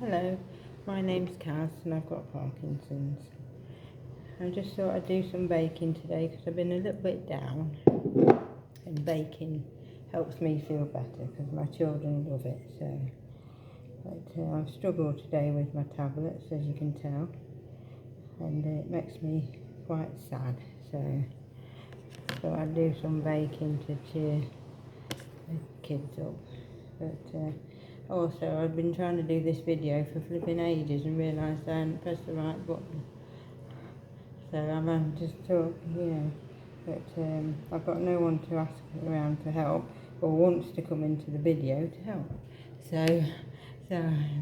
Hello, my name's Kaz and I've got Parkinson's. I just thought I'd do some baking today because I've been a little bit down, and baking helps me feel better because my children love it. But I've struggled today with my tablets, as you can tell, and it makes me quite sad. So I'd do some baking to cheer the kids up. But also, I've been trying to do this video for flipping ages and realised I hadn't pressed the right button. So I'm having to talk, but I've got no one to ask around for help or wants to come into the video to help. So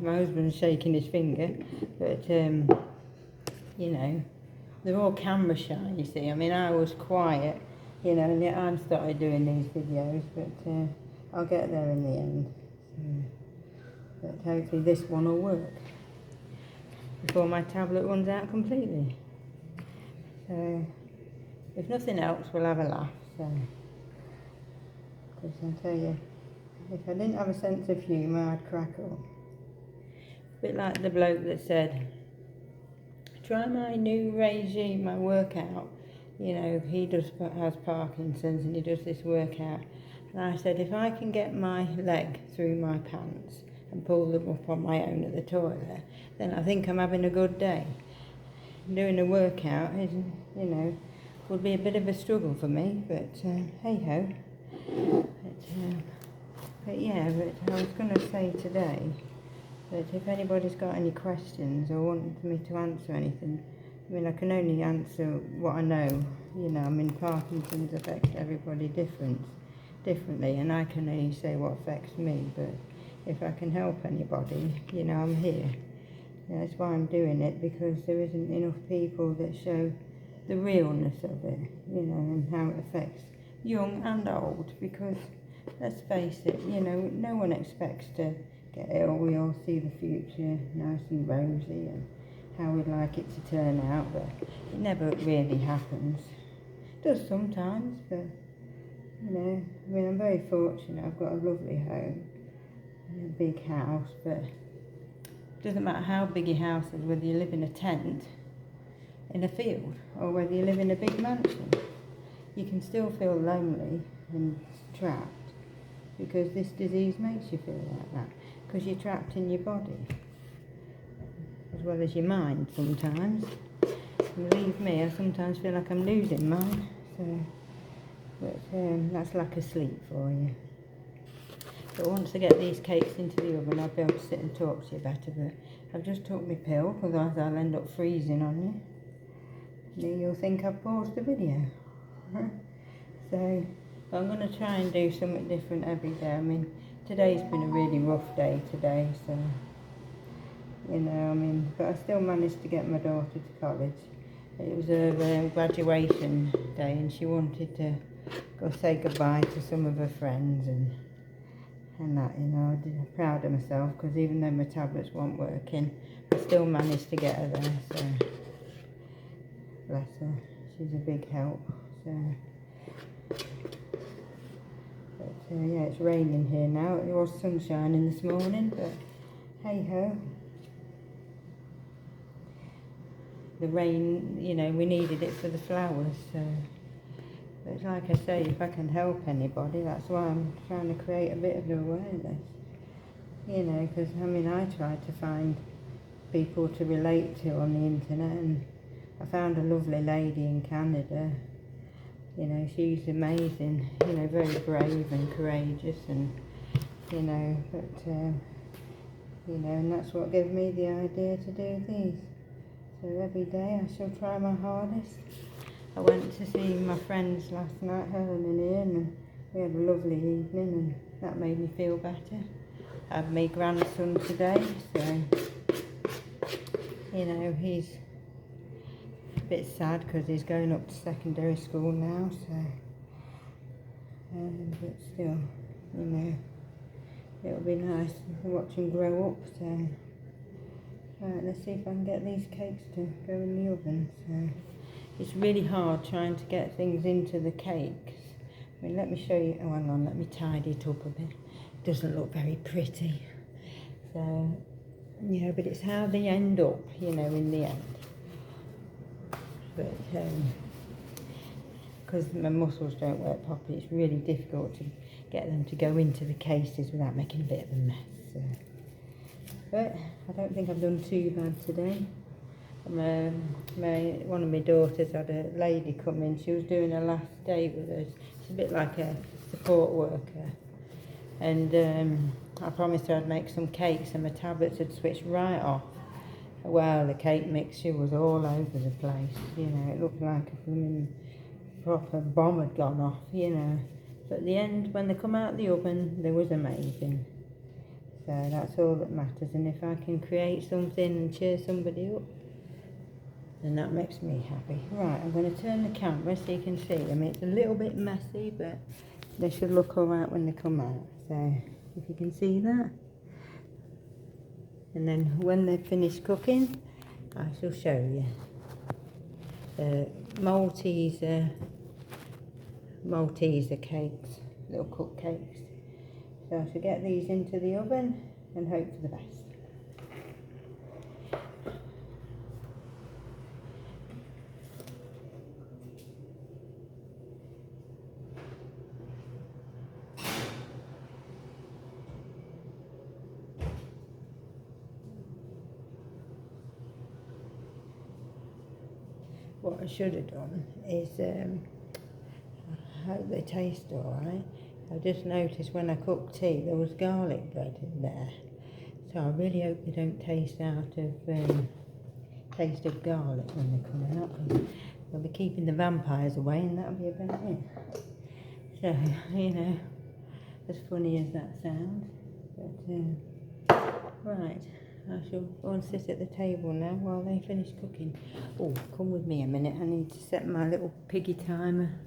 my husband's shaking his finger, but they're all camera shy, you see. I mean, I was quiet, and yet I started doing these videos, but I'll get there in the end. But hopefully this one will work before my tablet runs out completely. So if nothing else, we'll have a laugh. Because I tell you, if I didn't have a sense of humour, I'd crack up. A bit like the bloke that said, try my new regime, my workout. He has Parkinson's and he does this workout. And I said, if I can get my leg through my pants and pull them up on my own at the toilet, then I think I'm having a good day. Doing a workout is, would be a bit of a struggle for me, but hey ho. But I was going to say today that if anybody's got any questions or want me to answer anything, I mean, I can only answer what I know. Parkinson's affects everybody differently, and I can only say what affects me, but if I can help anybody, I'm here. That's why I'm doing it, because there isn't enough people that show the realness of it, and how it affects young and old, because let's face it, no one expects to get ill. We all see the future nice and rosy and how we'd like it to turn out, but it never really happens. It does sometimes, but I'm very fortunate. I've got a lovely home, a big house, but it doesn't matter how big your house is, whether you live in a tent in a field or whether you live in a big mansion. You can still feel lonely and trapped, because this disease makes you feel like that, because you're trapped in your body as well as your mind sometimes. Believe me, I sometimes feel like I'm losing mine. But that's lack of sleep for you. But once I get these cakes into the oven, I'll be able to sit and talk to you better. But I've just took my pill, otherwise I'll end up freezing on you. Then you'll think I've paused the video. So I'm going to try and do something different every day. I mean, today's been a really rough day today, so, but I still managed to get my daughter to college. It was her graduation day, and she wanted to go say goodbye to some of her friends and that, I'm proud of myself, because even though my tablets weren't working, I still managed to get her there, so bless her, she's a big help. But it's raining here now. It was sunshining this morning, but hey ho. The rain, we needed it for the flowers, so. But like I say, if I can help anybody, that's why I'm trying to create a bit of awareness. Because, I tried to find people to relate to on the internet, and I found a lovely lady in Canada. She's amazing, very brave and courageous, and, and that's what gave me the idea to do these. So every day I shall try my hardest. I went to see my friends last night, Helen and Ian, and we had a lovely evening, and that made me feel better. I had my grandson today, so, he's a bit sad because he's going up to secondary school now, so, but still, it'll be nice to watch him grow up, so. Right, let's see if I can get these cakes to go in the oven. So it's really hard trying to get things into the cakes. I mean, let me show you. Oh, hang on, let me tidy it up a bit. It doesn't look very pretty. So you know, but it's how they end up, you know, in the end. But because my muscles don't work properly, it's really difficult to get them to go into the cases without making a bit of a mess. So. But I don't think I've done too bad today. One of my daughters had a lady come in. She was doing her last day with us. It's a bit like a support worker. And I promised her I'd make some cakes, and my tablets had switched right off. Well, the cake mixture was all over the place. You know, it looked like a proper bomb had gone off, you know. But at the end, when they come out of the oven, they was amazing. So that's all that matters. And if I can create something and cheer somebody up, then that makes me happy. Right, I'm going to turn the camera so you can see them. It's a little bit messy, but they should look all right when they come out. So if you can see that. And then when they're finished cooking, I shall show you. Malteser cakes, little cupcakes. So I shall get these into the oven and hope for the best. What I should have done is, I hope they taste alright. I just noticed when I cooked tea there was garlic bread in there. So I really hope they don't taste of garlic when they come out. They'll be keeping the vampires away, and that'll be about it. So, you know, as funny as that sounds. But, right. I shall go and sit at the table now while they finish cooking. Oh, come with me a minute. I need to set my little piggy timer.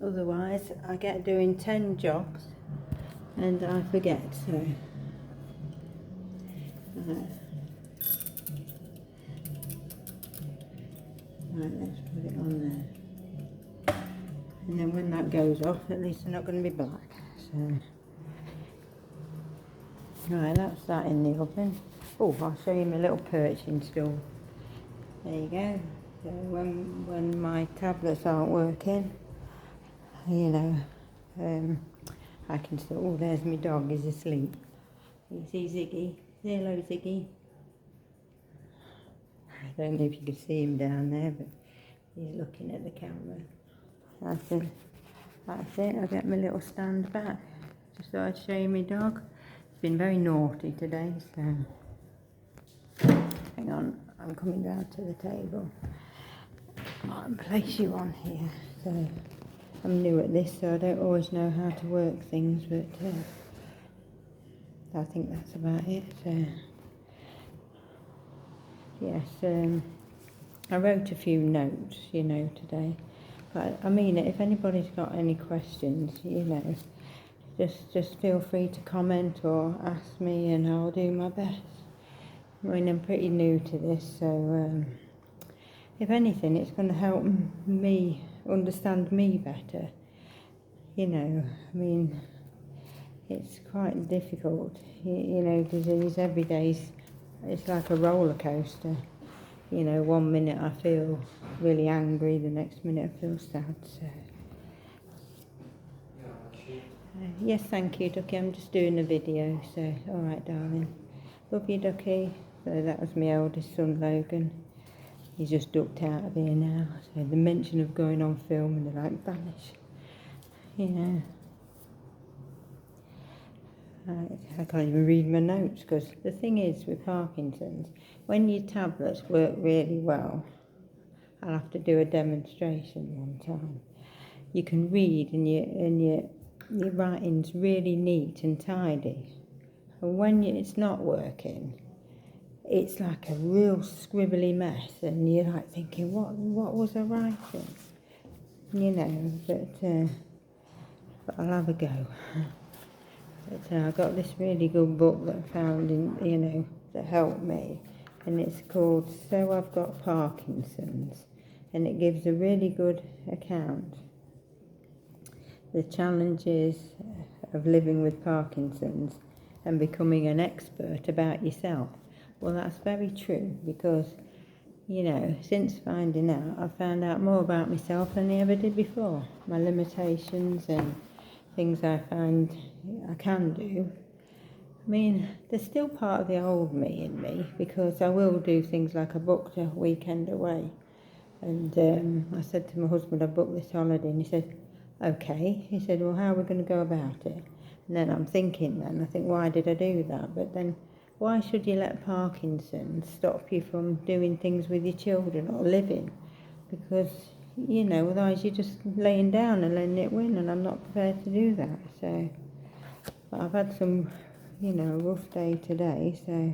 Otherwise, I get doing 10 jobs and I forget. So, right, let's put it on there. And then when that goes off, at least they're not going to be black. So. Right, that's that in the oven. Oh, I'll show you my little perching stool. There you go. So when my tablets aren't working, you know, I can still... Oh, there's my dog, he's asleep. You see Ziggy? Say hello, Ziggy. I don't know if you can see him down there, but he's looking at the camera. That's it. I'll get my little stand back. Just thought I'd show you my dog. Been very naughty today, so hang on, I'm coming down to the table. I'll place you on here. So I'm new at this, so I don't always know how to work things, but I think that's about it. So yes, I wrote a few notes, you know, today, but I mean, if anybody's got any questions, you know, just feel free to comment or ask me, and I'll do my best. I mean, I'm pretty new to this, so if anything, it's going to help me understand me better. You know, I mean, it's quite difficult. You know, disease every day it's like a roller coaster. You know, one minute I feel really angry, the next minute I feel sad. So. Yes, thank you, Ducky. I'm just doing a video, so all right, darling. Love you, Ducky. So that was my eldest son, Logan. He's just ducked out of here now. So the mention of going on film, and they're like, vanish. You know. I can't even read my notes, because the thing is with Parkinson's, when your tablets work really well, I'll have to do a demonstration one time. You can read, and your writing's really neat and tidy. And when it's not working, it's like a real scribbly mess, and you're like thinking, what was I writing? You know, but I'll have a go. But I got this really good book that I found, you know, that helped me, and it's called So I've Got Parkinson's, and it gives a really good account. The challenges of living with Parkinson's and becoming an expert about yourself. Well, that's very true, because, you know, since finding out, I've found out more about myself than I ever did before. My limitations and things I find I can do. I mean, there's still part of the old me in me, because I will do things like I booked a weekend away. And I said to my husband, I booked this holiday, and he said, okay. He said, well, how are we going to go about it? And then I'm thinking then, I think, why did I do that? But then, why should you let Parkinson's stop you from doing things with your children or living? Because, you know, otherwise you're just laying down and letting it win, and I'm not prepared to do that. So, but I've had some, you know, rough day today, so,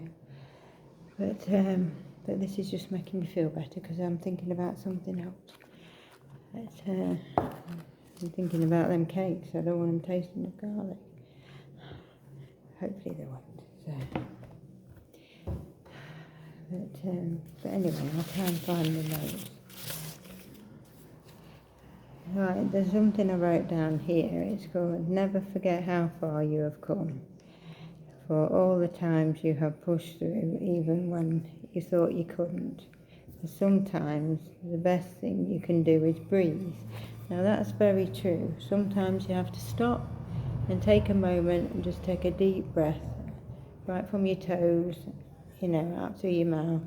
but this is just making me feel better, because I'm thinking about something else. I'm thinking about them cakes. I don't want them tasting of garlic. Hopefully they won't. So. But anyway, I'll try and find the notes. Right, there's something I wrote down here. It's called, never forget how far you have come. For all the times you have pushed through, even when you thought you couldn't. For sometimes the best thing you can do is breathe. Now that's very true. Sometimes you have to stop and take a moment and just take a deep breath, right from your toes, you know, out through your mouth,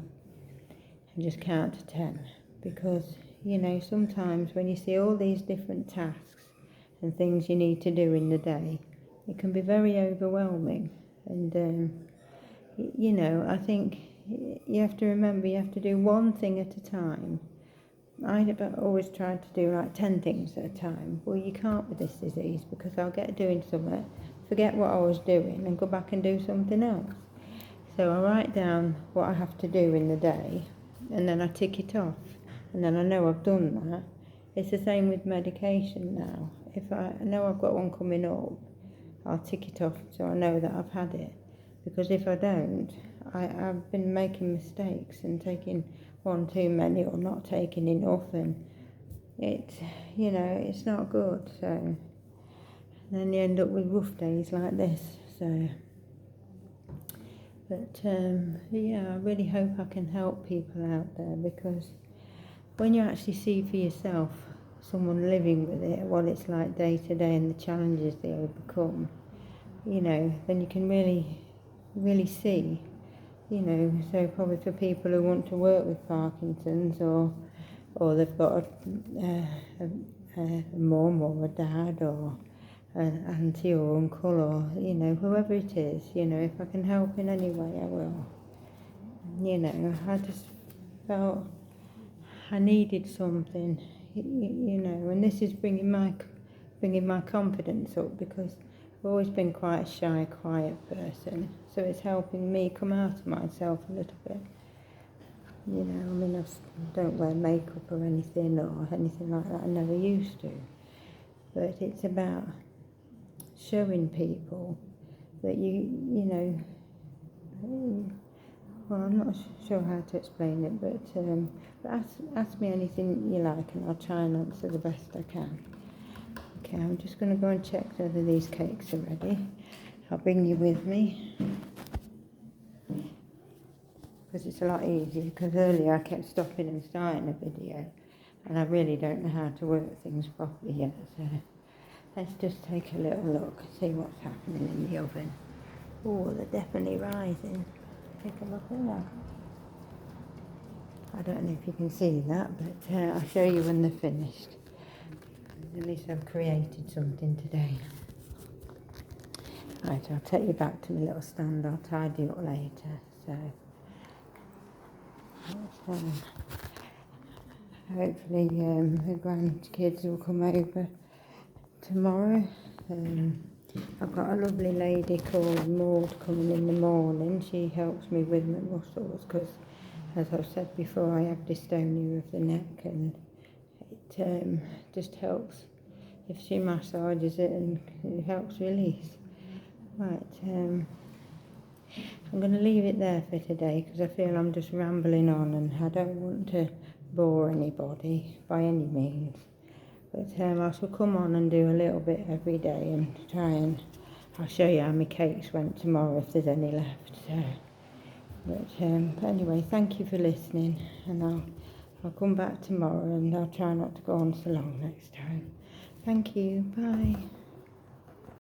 and just count to 10. Because, you know, sometimes when you see all these different tasks and things you need to do in the day, it can be very overwhelming. And, you know, I think you have to remember you have to do one thing at a time. I've always tried to do like 10 things at a time. Well, you can't with this disease, because I'll get doing something, forget what I was doing, and go back and do something else. So I write down what I have to do in the day, and then I tick it off, and then I know I've done that. It's the same with medication now. If I know I've got one coming up, I'll tick it off so I know that I've had it. Because if I don't, I've been making mistakes and taking one too many or not taking enough, and it's, you know, it's not good. So then you end up with rough days like this. So, but yeah, I really hope I can help people out there, because when you actually see for yourself someone living with it, what it's like day to day and the challenges they overcome, you know, then you can really see, you know. So probably for people who want to work with Parkinson's, or they've got a mum or a dad or an auntie or uncle, or, you know, whoever it is, you know, if I can help in any way, I will. You know, I just felt I needed something, you know, and this is bringing my confidence up, because I've always been quite a shy, quiet person, so it's helping me come out of myself a little bit. You know, I mean, I don't wear makeup or anything like that. I never used to. But it's about showing people that you know, well, I'm not sure how to explain it, but ask me anything you like, and I'll try and answer the best I can. Okay, I'm just going to go and check whether these cakes are ready. I'll bring you with me, because it's a lot easier, because earlier I kept stopping and starting a video, and I really don't know how to work things properly yet. So let's just take a little look, see what's happening in the oven. Oh, they're definitely rising. Take a look at that. I don't know if you can see that, but I'll show you when they're finished. At least I've created something today. Right, I'll take you back to my little stand. I'll tidy up later. So hopefully the grandkids will come over tomorrow. I've got a lovely lady called Maud coming in the morning. She helps me with my muscles, because, as I've said before, I have dystonia of the neck, and it just helps if she massages it, and it helps release. Right, I'm going to leave it there for today, because I feel I'm just rambling on, and I don't want to bore anybody by any means. But I shall come on and do a little bit every day and try and I'll show you how my cakes went tomorrow if there's any left. So, but anyway, thank you for listening, and I'll come back tomorrow, and I'll try not to go on so long next time. Thank you. Bye.